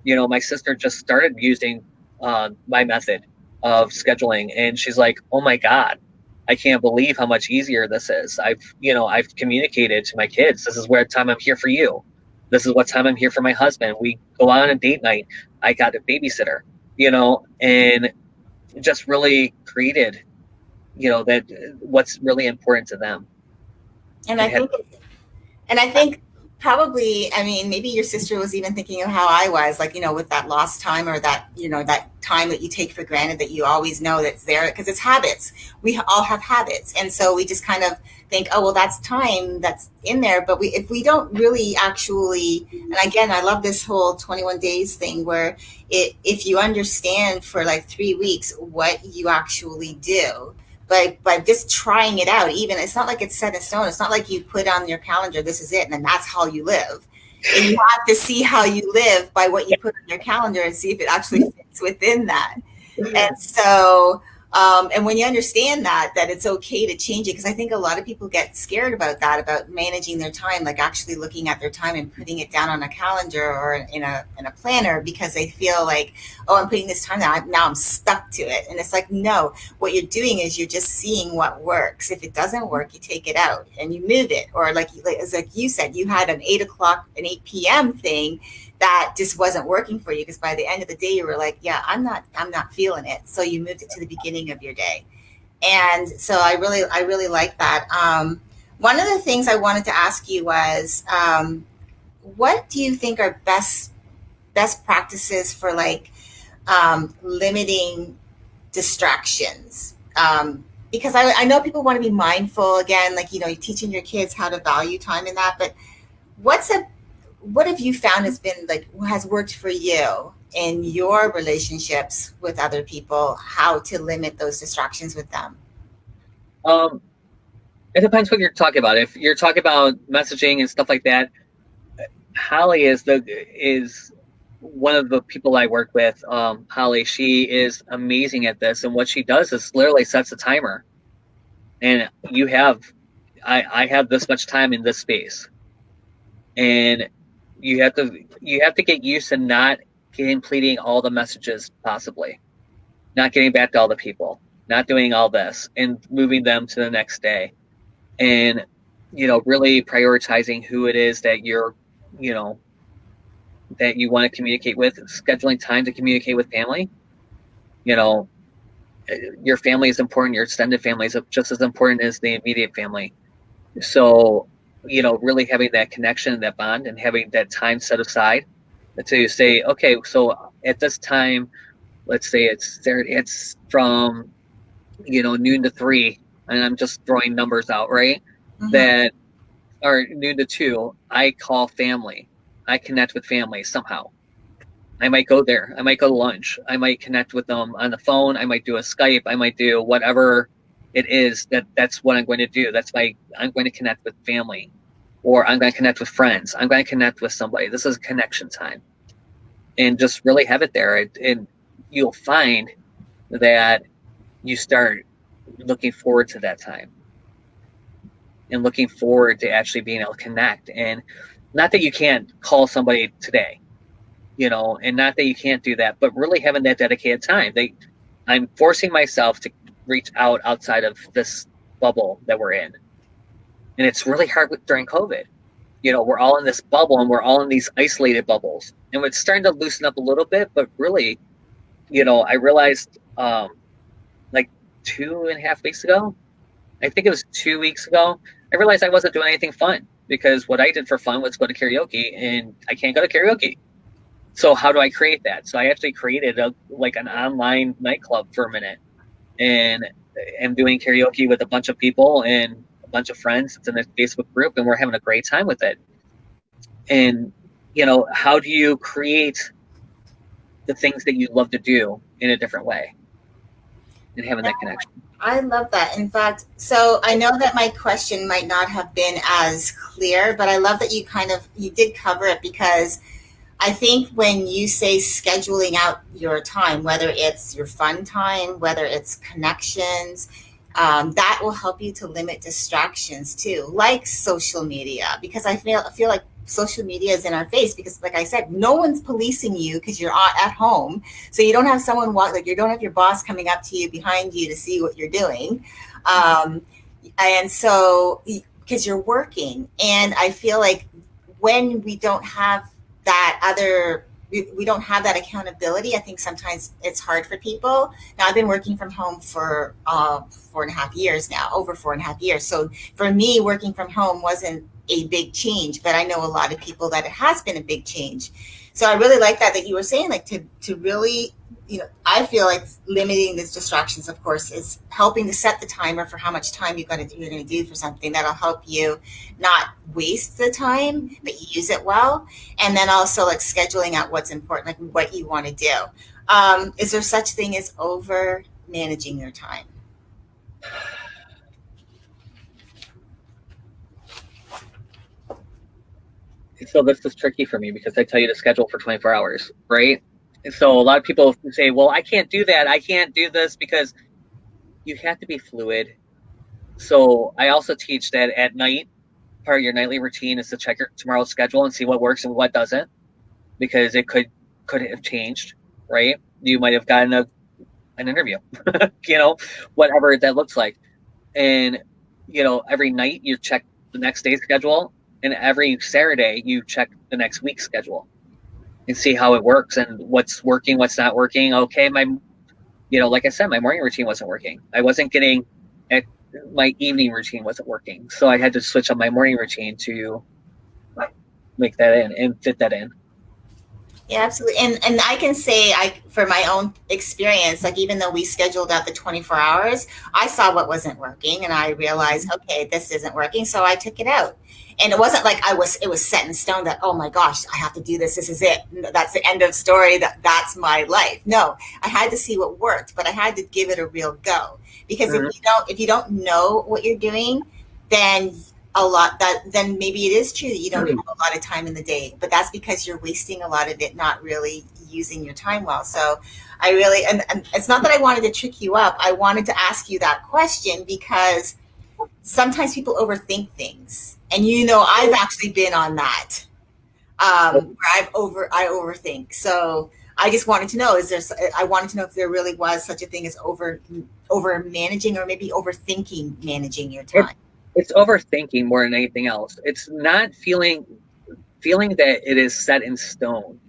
My sister just started using my method of scheduling, and she's like, "Oh my God, I can't believe how much easier this is." I've communicated to my kids, "This is where time I'm here for you. This is what time I'm here for my husband. We go on a date night. I got a babysitter." And just really created, that what's really important to them. And And I had think And I think probably, I mean, maybe your sister was even thinking of how I was, like, with that lost time or that, that time that you take for granted that you always know that's there because it's habits. We all have habits. And so we just kind of think, oh, well, that's time that's in there. But if we don't really actually, and again, I love this whole 21 days thing where if you understand for like 3 weeks what you actually do, by just trying it out, even it's not like it's set in stone. It's not like you put on your calendar, this is it, and then that's how you live. And you have to see how you live by what you put on your calendar and see if it actually fits within that. And so, and when you understand that it's okay to change it, because I think a lot of people get scared about that, about managing their time, like actually looking at their time and putting it down on a calendar or in a planner, because they feel like, oh, I'm putting this time down, now I'm stuck to it. And it's like, no, what you're doing is you're just seeing what works. If it doesn't work, you take it out and you move it. Or like you said, you had an 8 o'clock, an 8 p.m. thing that just wasn't working for you because by the end of the day you were like, yeah, I'm not feeling it, so you moved it to the beginning of your day. And so I really like that. One of the things I wanted to ask you was, what do you think are best practices for like limiting distractions? Because I know people want to be mindful again, like you're teaching your kids how to value time in that, but what's a what have you found has been like has worked for you in your relationships with other people, how to limit those distractions with them? Um, it depends what you're talking about. If you're talking about messaging and stuff like that, Holly is one of the people I work with. Holly, she is amazing at this, and what she does is literally sets a timer, and I have this much time in this space, and you have to get used to not completing all the messages possibly, not getting back to all the people, not doing all this, and moving them to the next day, and really prioritizing who it is that you know that you want to communicate with, scheduling time to communicate with family. You know, your family is important, your extended family is just as important as the immediate family. So, really having that connection, that bond, and having that time set aside to say, okay, so at this time, let's say it's from noon to 3, and I'm just throwing numbers out, right? Mm-hmm. That or noon to 2, I call family, I connect with family somehow. I might go there. I might go to lunch. I might connect with them on the phone. I might do a Skype. I might do whatever it is that's what I'm going to do. I'm going to connect with family, or I'm going to connect with friends. I'm going to connect with somebody. This is connection time, and just really have it there. And you'll find that you start looking forward to that time and looking forward to actually being able to connect. And not that you can't call somebody today, and not that you can't do that, but really having that dedicated time. I'm forcing myself to reach out outside of this bubble that we're in. And it's really hard during COVID. We're all in this bubble and we're all in these isolated bubbles. And it's starting to loosen up a little bit, but really, I realized like 2.5 weeks ago, I think it was 2 weeks ago, I realized I wasn't doing anything fun because what I did for fun was go to karaoke, and I can't go to karaoke. So how do I create that? So I actually created an online nightclub for a minute, and am doing karaoke with a bunch of people and a bunch of friends. It's in a Facebook group, and we're having a great time with it. And how do you create the things that you love to do in a different way and having that connection? I love that. In fact, so I know that my question might not have been as clear, but I love that you did cover it, because I think when you say scheduling out your time, whether it's your fun time, whether it's connections, that will help you to limit distractions too, like social media. Because I feel like social media is in our face, because, like I said, no one's policing you because you're at home, so you don't have someone like you don't have your boss coming up to you behind you to see what you're doing, um, and so because you're working, and I feel like when we don't have that other we don't have that accountability, I think sometimes it's hard for people. Now, I've been working from home for 4.5 years now, over 4.5 years. So for me, working from home wasn't a big change, but I know a lot of people that it has been a big change. So I really like that you were saying, like, to really, I feel like limiting these distractions, of course, is helping to set the timer for how much time you're going to do for something that'll help you not waste the time, but use it well. And then also, like, scheduling out what's important, like what you want to do. Is there such thing as over managing your time? So this is tricky for me because I tell you to schedule for 24 hours, right? And so a lot of people say, well, I can't do that. I can't do this because you have to be fluid. So I also teach that at night, part of your nightly routine is to check your tomorrow's schedule and see what works and what doesn't, because it could have changed, right? You might have gotten an interview, you know, whatever that looks like. And every night you check the next day's schedule, and every Saturday you check the next week's schedule and see how it works and what's working, what's not working. Okay, like I said, my morning routine wasn't working. I wasn't getting at my evening routine wasn't working, so I had to switch up my morning routine to make that in and fit that in. Yeah, absolutely. And I can say I for my own experience, like even though we scheduled out the 24 hours, I saw what wasn't working and I realized, Mhm. okay, this isn't working, so I took it out. And it wasn't like it was set in stone that, oh my gosh, I have to do this. This is it. That's the end of story. That's my life. No, I had to see what worked, but I had to give it a real go. Because Mhm. if you don't know what you're doing, then a lot that then maybe it is true that you don't have a lot of time in the day, but that's because you're wasting a lot of it not really using your time well. So I really and it's not that I wanted to trick you up. I wanted to ask you that question because sometimes people overthink things, and I've actually been on that, where I overthink. So I just wanted to know, I wanted to know if there really was such a thing as over managing, or maybe overthinking managing your It, time. it's overthinking more than anything else. It's not feeling that it is set in stone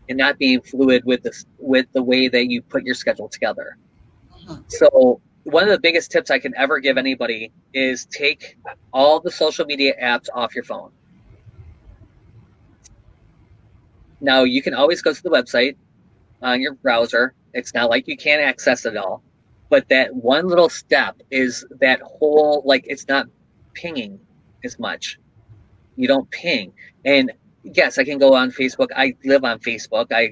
and not being fluid with the way that you put your schedule together. Mhm. So one of the biggest tips I can ever give anybody is take all the social media apps off your phone. Now you can always go to the website on your browser. It's not like you can't access it all, but that one little step is that whole, like, it's not pinging as much. You don't ping. And yes, I can go on Facebook. I live on Facebook. I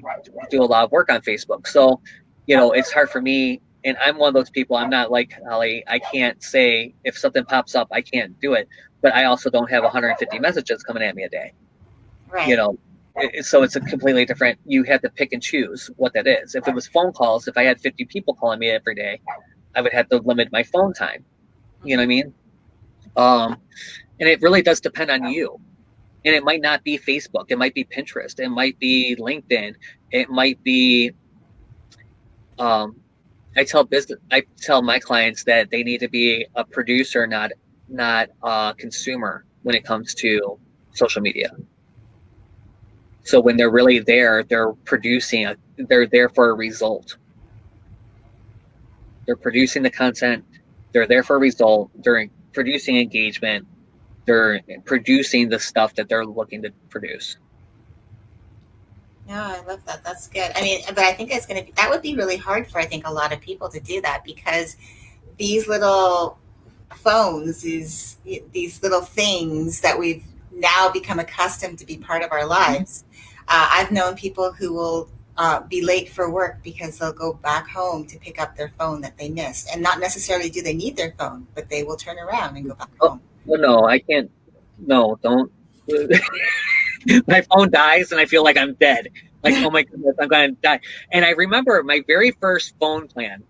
do a lot of work on Facebook. So, it's hard for me. And I'm one of those people. I'm not like Holly. I can't say if something pops up, I can't do it. But I also don't have 150 messages coming at me a day. You Right. know, so it's a completely different. You have to pick and choose what that is. If it was phone calls, if I had 50 people calling me every day, I would have to limit my phone time. You know what I Mhm. mean? Um, and it really does depend on you. And it might not be Facebook. It might be Pinterest. It might be LinkedIn. It might be. Um, I tell my clients that they need to be a producer, not a consumer when it comes to social media. So when they're really there, they're producing. They're there for a result. They're producing the content. They're there for a result. They're producing engagement. They're producing the stuff that they're looking to produce. No, I love that. That's good. I mean, but I think that would be really hard for, I think, a lot of people to do that because these little phones, these little things that we've now become accustomed to be part of our lives. I've known people who will be late for work because they'll go back home to pick up their phone that they missed. And not necessarily do they need their phone, but they will turn around and go back Oh, home. well, no, I can't. No, don't. My phone dies and I feel like I'm dead. Like, oh my goodness, I'm going to die. And I remember my very first phone plan.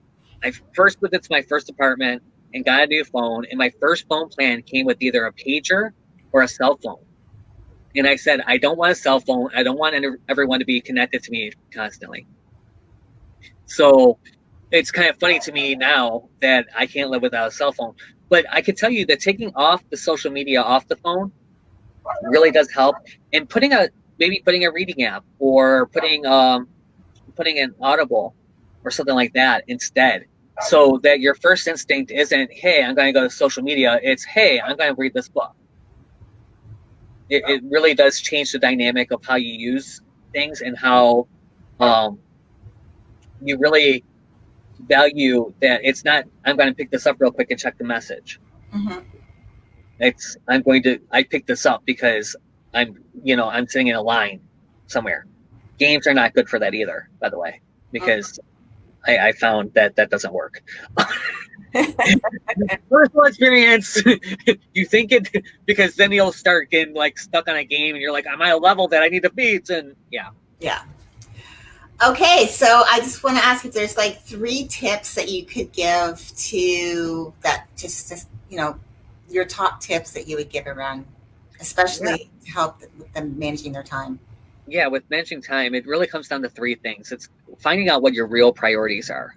I first moved into my first apartment and got a new phone. And my first phone plan came with either a pager or a cell phone. And I said, I don't want a cell phone. I don't want everyone to be connected to me constantly. So it's kind of funny to me now that I can't live without a cell phone. But I can tell you that taking off the social media off the phone really does help. And putting a reading app or putting an Audible or something like that instead, so that your first instinct isn't, hey, I'm going to go to social media. It's, hey, I'm going to read this book. It really does change the dynamic of how you use things and how um, you really value that. It's not, I'm going to pick this up real quick and check the message. Hmm. I picked this up because I'm sitting in a line somewhere. Games are not good for that either, by the way, because I found that that doesn't work. Personal experience. You think it, because then you'll start getting like stuck on a game and you're like, I'm at a level that I need to beat. And yeah. Yeah. Okay, so I just want to ask if there's like three tips that you could give to that, your top tips that you would give around, Yeah. especially to help with them managing their time. Yeah. With managing time, it really comes down to three things. It's finding out what your real priorities are.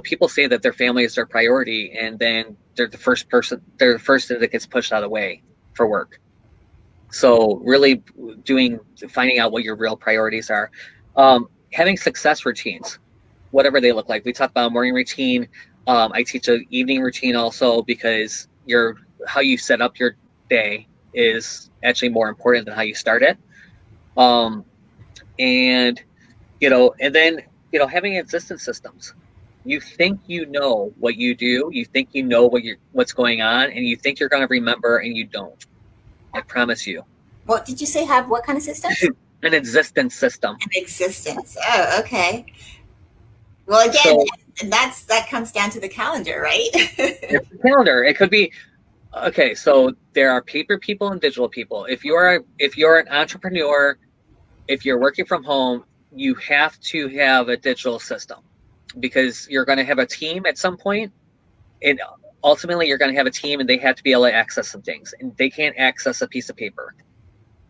People say that their family is their priority, and then they're the first thing that gets pushed out of the way for work. So really finding out what your real priorities are. Having success routines, whatever they look like. We talked about a morning routine. I teach an evening routine also because how you set up your day is actually more important than how you start it. Um, And and then having existence systems. You think you know what you do, you think you know what's going on, and you think you're going to remember, and you don't. I promise you. What did you say? Have what kind of systems? An existence system. An existence. Oh, okay. Well, again, So that comes down to the calendar, right? it's a calendar. It could be okay. So there are paper people and digital people. If you're an entrepreneur, if you're working from home, you have to have a digital system because you're going to have a team at some point, and ultimately you're going to have a team, and they have to be able to access some things, and they can't access a piece of paper.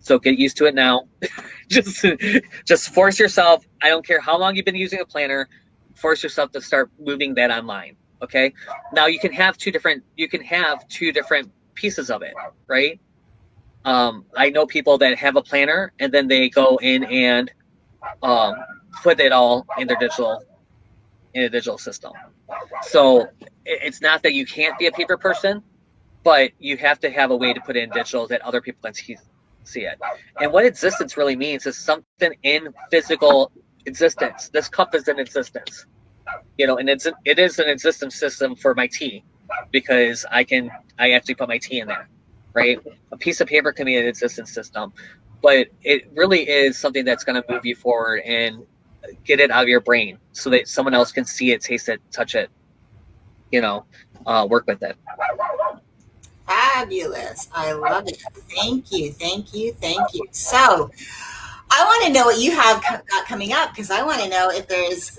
So get used to it now. just just force yourself. I don't care how long you've been using a planner, force yourself to start moving that online. Okay. Now you can have two different pieces of it, right? I know people that have a planner and then they go in and um, put it all in a digital system. So it's not that you can't be a paper person, but you have to have a way to put in digital that other people can see it. And what existence really means is something in physical existence. This cup is in existence, and it is an existence system for my tea because I actually put my tea in there, right? A piece of paper can be an existence system, but it really is something that's going to move you forward and get it out of your brain so that someone else can see it, taste it, touch it, work with it. Fabulous. I love it. Thank you. Thank you. Thank you. So, I want to know what you have got coming up because I want to know if there's,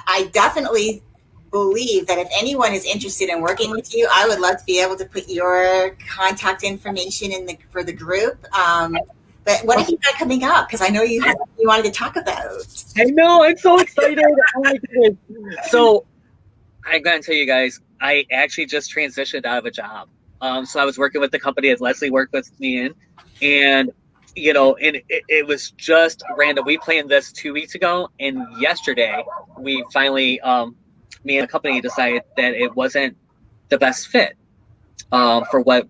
I definitely believe that if anyone is interested in working with you, I would love to be able to put your contact information for the group. But what have you got coming up? Because I know you wanted to talk about. I know. I'm so excited. Oh my goodness. So I'm going to tell you guys, I actually just transitioned out of a job. So I was working with the company that Leslie worked with me in, and it was just random. We planned this 2 weeks ago, and yesterday we finally, me and the company decided that it wasn't the best fit for what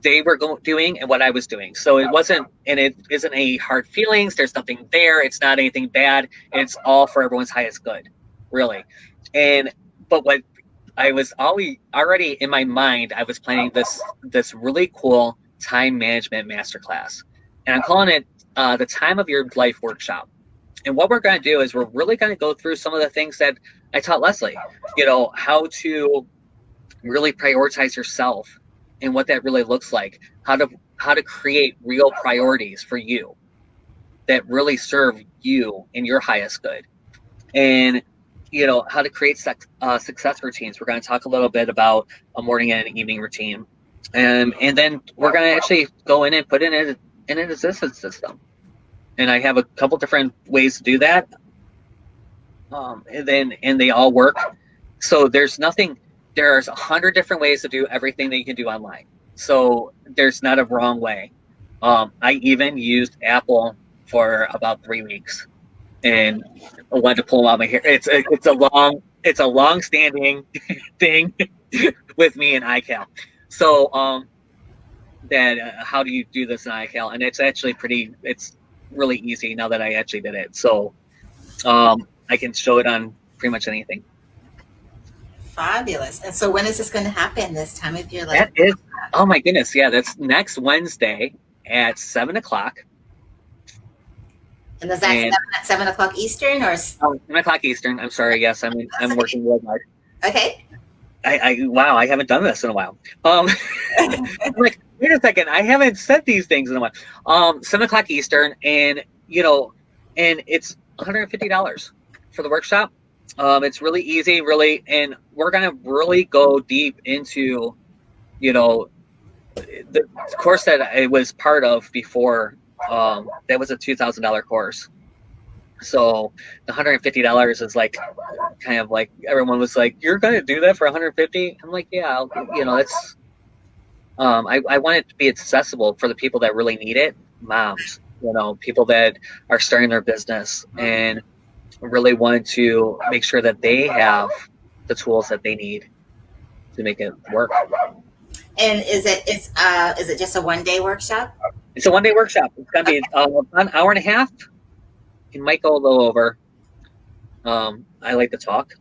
they were doing and what I was doing. So it wasn't, and it isn't any hard feelings. There's nothing there. It's not anything bad. It's all for everyone's highest good, really. But what I was already in my mind, I was planning this really cool time management masterclass, and I'm calling it the Time of Your Life Workshop. And what we're going to do is we're really going to go through some of the things that I taught Leslie. How to really prioritize yourself and what that really looks like. How to create real priorities for you that really serve you and your highest good, and how to create success routines. We're going to talk a little bit about a morning and an evening routine, and then we're going to actually go in and put in an existence system. And I have a couple different ways to do that, and they all work. So there's 100 different ways to do everything that you can do online. So there's not a wrong way. I even used Apple for about 3 weeks, and I wanted to pull out my hair. It's a long standing thing with me in iCal. So that how do you do this in iCal? And it's actually it's really easy now that I actually did it. So I can show it on pretty much anything. Fabulous. And so when is this going to happen this time of your life? That is, oh my goodness. Yeah, that's next Wednesday at 7:00. And is that 7 o'clock Eastern or? 7:00 Eastern. I'm sorry. Yes, I'm working real hard. Okay. Wow, I haven't done this in a while. I'm like, wait a second, I haven't said these things in a while. 7:00 Eastern, and and it's $150 for the workshop. It's really easy, really, and we're gonna really go deep into, the course that I was part of before. That was a $2,000 course. So the $150 is like, kind of like, everyone was like, "You're going to do that for $150?" I'm like, "Yeah, that's." I want it to be accessible for the people that really need it, moms, people that are starting their business and really want to make sure that they have the tools that they need to make it work. And is it just a 1-day workshop? It's a 1-day workshop. It's going to be an hour and a half. It might go a little over. I like to talk.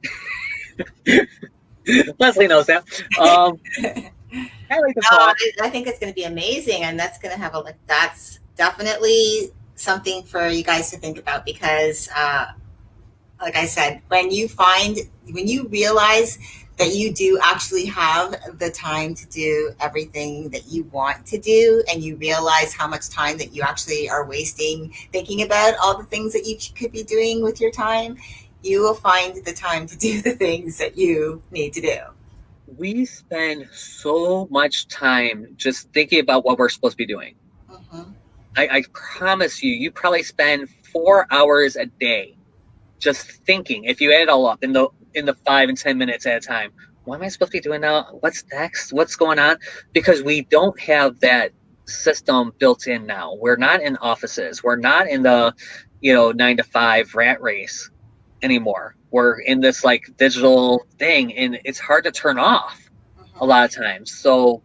Leslie knows that. I like to talk. I think it's going to be amazing, and that's going to have a like. That's definitely something for you guys to think about because, like I said, when you realize that you do actually have the time to do everything that you want to do, and you realize how much time that you actually are wasting thinking about all the things that you could be doing with your time, you will find the time to do the things that you need to do. We spend so much time just thinking about what we're supposed to be doing. Mhm. I promise you, you probably spend 4 hours a day just thinking. If you add it all up in the 5 and 10 minutes at a time, what am I supposed to be doing now? What's next? What's going on? Because we don't have that system built in now. We're not in offices. We're not in the 9 to 5 rat race anymore. We're in this like digital thing, and it's hard to turn off a Mhm. lot of times. So,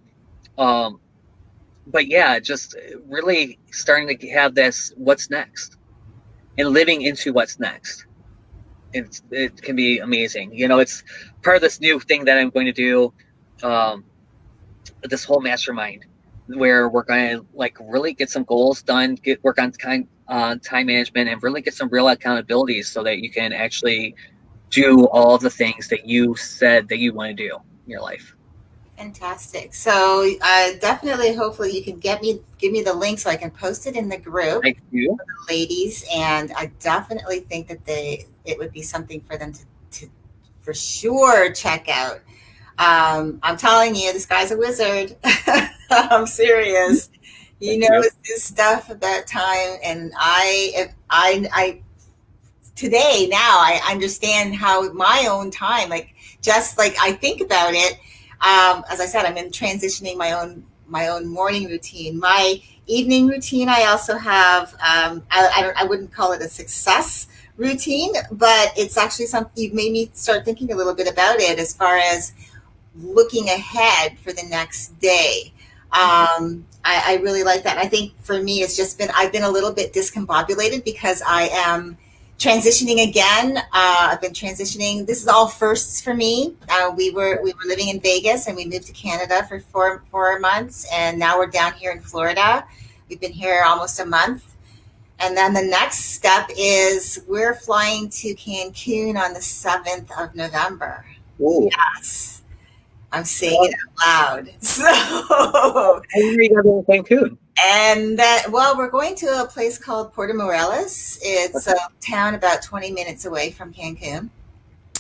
um, but yeah, just really starting to have this what's next and living into what's next. It can be amazing. It's part of this new thing that I'm going to do, um, this whole mastermind, where we're going to like really get some goals done, get work on time management, and really get some real accountabilities so that you can actually do all the things that you said that you want to do in your life. Fantastic. So definitely, hopefully, you can give me the link so I can post it in the group, I do. ladies. And I definitely think that it would be something for them to for sure check out. I'm telling you, this guy's a wizard. I'm serious. He Thank you. knows his stuff about time, and I today now I understand how my own time, like just like I think about it. As I said, I'm in transitioning my own morning routine. My evening routine, I also have. I wouldn't call it a success routine, but it's actually something you've made me start thinking a little bit about it as far as looking ahead for the next day. I really like that. And I think for me, it's just been, I've been a little bit discombobulated because I am transitioning again. I've been transitioning. This is all firsts for me. We were living in Vegas and we moved to Canada for 4 months, and now we're down here in Florida. We've been here almost a month. And then the next step is we're flying to Cancun on the 7th of November. Oh, Yes. I'm saying it well, out loud. So, I didn't read that in Cancun. and that, well, we're going to a place called Puerto Morelos. It's a town about 20 minutes away from Cancun.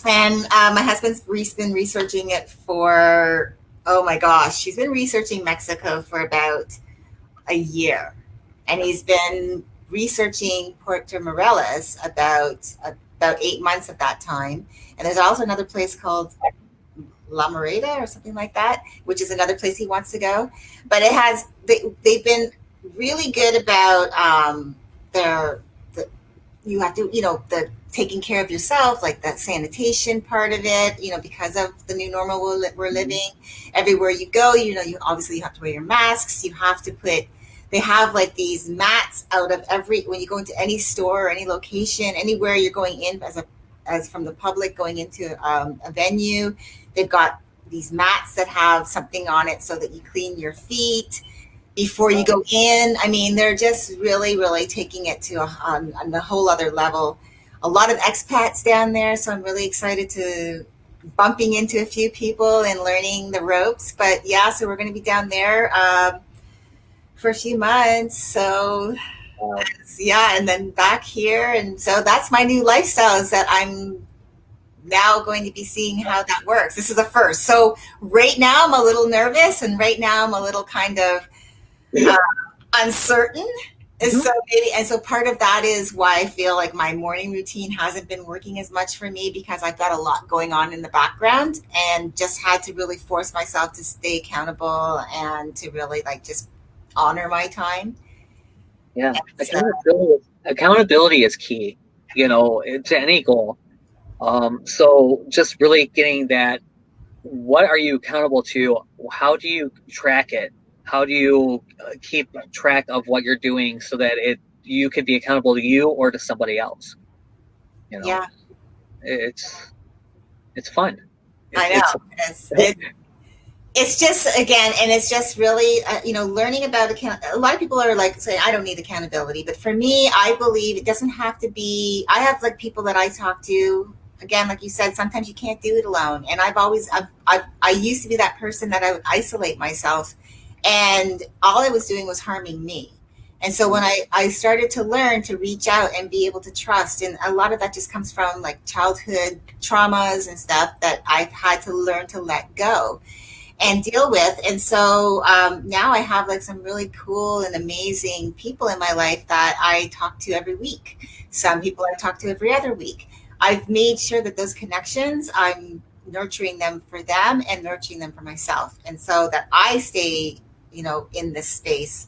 And my husband's been researching it for, oh my gosh, he's been researching Mexico for about a year. And he's been researching Puerto Morelos about 8 months at that time. And there's also another place called La Moreda or something like that, which is another place he wants to go. But they've been really good about their the, you have to the taking care of yourself, like that sanitation part of it, because of the new normal we're Mhm. living. Everywhere you go, you obviously you have to wear your masks. You have to put they have like these mats out of every when you go into any store or any location anywhere you're going in as from the public going into a venue. They've got these mats that have something on it so that you clean your feet before you go in. I mean, they're just really, really taking it to on the whole other level. A lot of expats down there, so I'm really excited to bumping into a few people and learning the ropes. But yeah, so we're going to be down there for a few months. So Wow. yeah, and then back here, and so that's my new lifestyle. Is that I'm now going to be seeing how that works. This is a first. So right now I'm a little nervous, and right now I'm a little kind of uh, uncertain. And Mhm. so maybe, and so part of that is why I feel like my morning routine hasn't been working as much for me because I've got a lot going on in the background and just had to really force myself to stay accountable and to really like just honor my time. Yeah, And so, accountability is key, to any goal. So just really getting that. What are you accountable to? How do you track it? How do you keep track of what you're doing so that you can be accountable to you or to somebody else. You know, Yeah, it's it's fun. I It's know. It's just again, and it's just really learning about a lot of people are like saying I don't need accountability, but for me I believe it doesn't have to be. I have like people that I talk to, again, like you said, sometimes you can't do it alone, and I used to be that person that I would isolate myself, and all I was doing was harming me. And so when I started to learn to reach out and be able to trust, and a lot of that just comes from like childhood traumas and stuff that I've had to learn to let go and deal with. And so now I have like some really cool and amazing people in my life that I talk to every week. Some people I talk to every other week. I've made sure that those connections, I'm nurturing them for them and nurturing them for myself. And so that I stay, in this space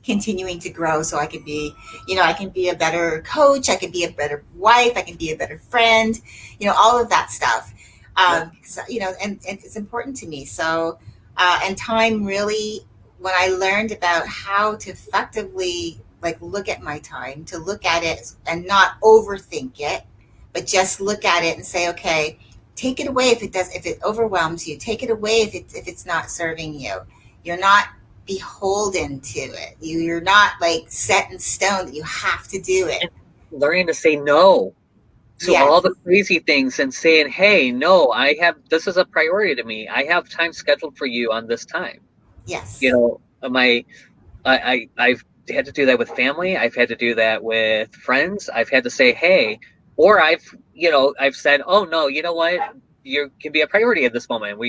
continuing to grow so I could be, I can be a better coach, I can be a better wife, I can be a better friend, all of that stuff. Yep. So, and it's important to me. So, and time really, when I learned about how to effectively like look at my time, to look at it and not overthink it, but just look at it and say, okay, take it away if it overwhelms you, take it away if it's not serving you. You're not beholden to it. You're not like set in stone that you have to do it. And learning to say no to Yeah. all the crazy things and saying, "Hey, no, I have this is a priority to me. I have time scheduled for you on this time." You Yes. know, I've had to do that with family. I've had to do that with friends. I've had to say, "Hey," or I've said, "Oh no, you know what? You can be a priority at this moment."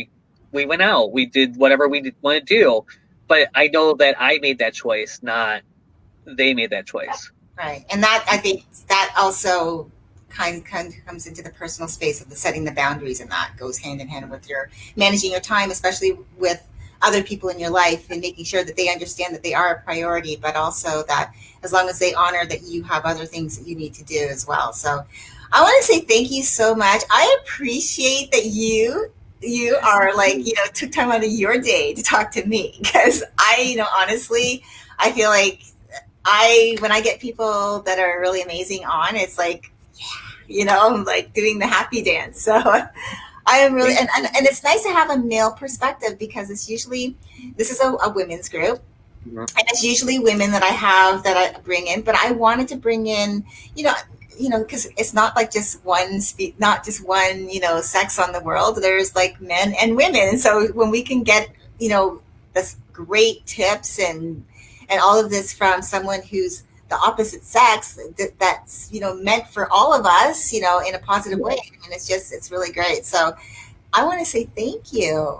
We went out, we did whatever we want to do, but I know that I made that choice, not they made that choice. Right. And that, I think that also kind of comes into the personal space of the setting the boundaries, and that goes hand in hand with your managing your time, especially with other people in your life, and making sure that they understand that they are a priority, but also that as long as they honor that you have other things that you need to do as well. So I want to say thank you so much. I appreciate that you are like, took time out of your day to talk to me, because honestly, I feel like when I get people that are really amazing on, it's like, I'm like doing the happy dance. So I am really, and it's nice to have a male perspective, because this is a women's group. Mhm. And it's usually women that I have that I bring in, but I wanted to bring in, because it's not like just not just one, sex on the world. There's like men and women. And so when we can get, this great tips and all of this from someone who's the opposite sex, that's, meant for all of us, in a positive way. And it's really great. So I want to say thank you.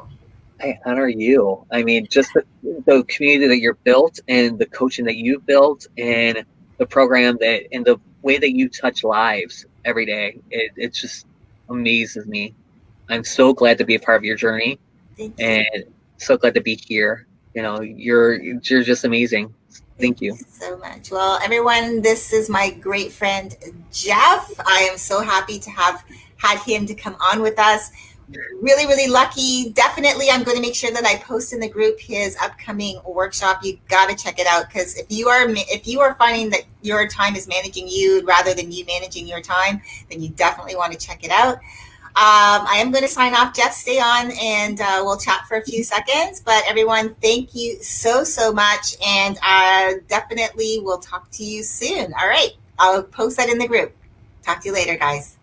I honor you. I mean, just the community that you're built and the coaching that you've built and the program that and the way that you touch lives every day. It just amazes me. I'm so glad to be a part of your journey Thank you. and so glad to be here. You're just amazing. Thank Thank you you. so much. Well, everyone, this is my great friend, Jeff. I am so happy to have had him to come on with us. Really, really lucky. Definitely, I'm going to make sure that I post in the group his upcoming workshop. You got to check it out, because if you are finding that your time is managing you rather than you managing your time, then you definitely want to check it out. I am going to sign off. Jeff, stay on, and we'll chat for a few seconds. But everyone, thank you so, so much. And definitely we'll talk to you soon. All right. I'll post that in the group. Talk to you later, guys.